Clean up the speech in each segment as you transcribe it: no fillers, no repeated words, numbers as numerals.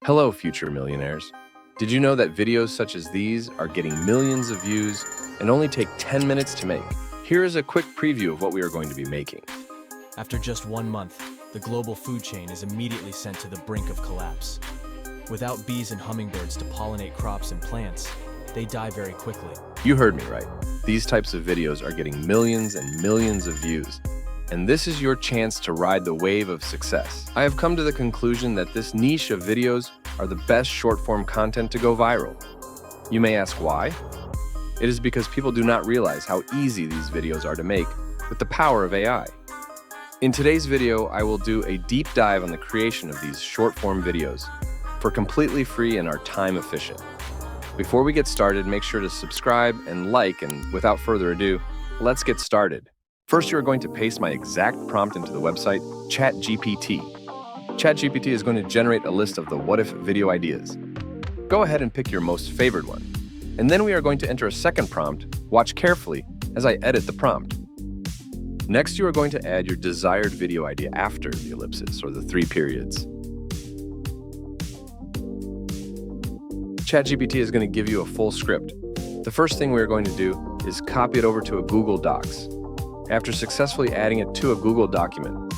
Hello, future millionaires. Did you know that videos such as these are getting millions of views and only take 10 minutes to make? Here is a quick preview of what we are going to be making. After just 1 month, the global food chain is immediately sent to the brink of collapse. Without bees and hummingbirds to pollinate crops and plants, they die very quickly. You heard me right. These types of videos are getting millions and millions of views, and this is your chance to ride the wave of success. I have come to the conclusion that this niche of videos are the best short-form content to go viral. You may ask why? It is because people do not realize how easy these videos are to make with the power of AI. In today's video, I will do a deep dive on the creation of these short-form videos for completely free and are time efficient. Before we get started, make sure to subscribe and like, and without further ado, let's get started. First, you are going to paste my exact prompt into the website ChatGPT. ChatGPT is going to generate a list of the what-if video ideas. Go ahead and pick your most favored one. And then we are going to enter a second prompt. Watch carefully as I edit the prompt. Next, you are going to add your desired video idea after the ellipses or the 3 periods. ChatGPT is going to give you a full script. The first thing we are going to do is copy it over to a Google Docs. After successfully adding it to a Google document,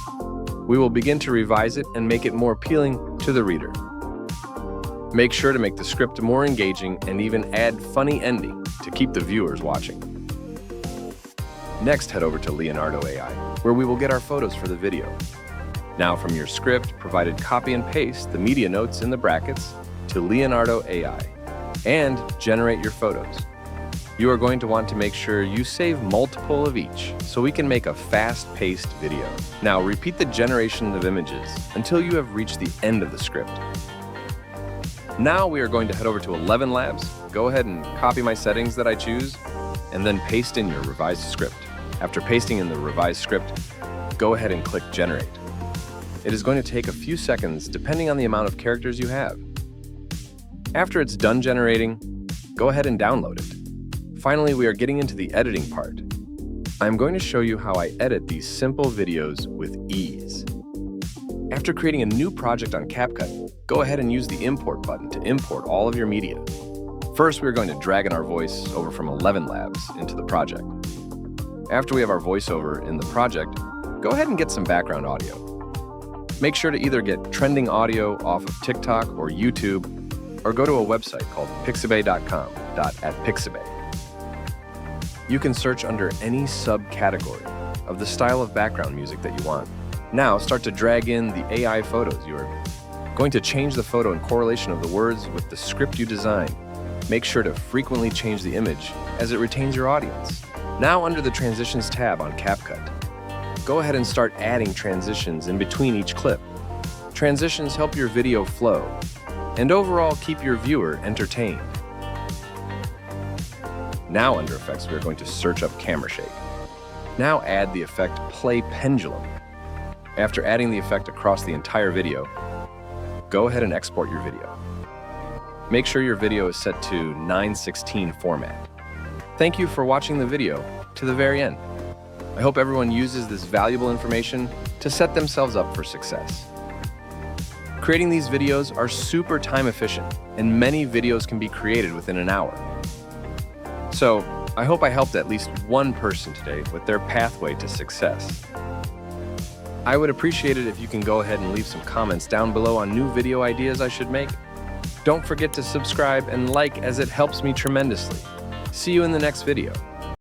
we will begin to revise it and make it more appealing to the reader. Make sure to make the script more engaging and even add funny ending to keep the viewers watching. Next, head over to Leonardo AI, where we will get our photos for the video. Now from your script, provided copy and paste the media notes in the brackets to Leonardo AI and generate your photos. You are going to want to make sure you save multiple of each so we can make a fast-paced video. Now repeat the generation of images until you have reached the end of the script. Now we are going to head over to 11 Labs. Go ahead and copy my settings that I choose and then paste in your revised script. After pasting in the revised script, go ahead and click Generate. It is going to take a few seconds depending on the amount of characters you have. After it's done generating, go ahead and download it. Finally, we are getting into the editing part. I'm going to show you how I edit these simple videos with ease. After creating a new project on CapCut, go ahead and use the Import button to import all of your media. First, we're going to drag in our voice over from 11 Labs into the project. After we have our voiceover in the project, go ahead and get some background audio. Make sure to either get trending audio off of TikTok or YouTube, or go to a website called pixabay.com.@pixabay. You can search under any subcategory of the style of background music that you want. Now start to drag in the AI photos. You are going to change the photo in correlation of the words with the script you designed. Make sure to frequently change the image as it retains your audience. Now under the Transitions tab on CapCut, go ahead and start adding transitions in between each clip. Transitions help your video flow and overall keep your viewer entertained. Now under Effects, we are going to search up Camera Shake. Now add the effect Play Pendulum. After adding the effect across the entire video, go ahead and export your video. Make sure your video is set to 9:16 format. Thank you for watching the video to the very end. I hope everyone uses this valuable information to set themselves up for success. Creating these videos are super time efficient, and many videos can be created within an hour. So, I hope I helped at least one person today with their pathway to success. I would appreciate it if you can go ahead and leave some comments down below on new video ideas I should make. Don't forget to subscribe and like as it helps me tremendously. See you in the next video.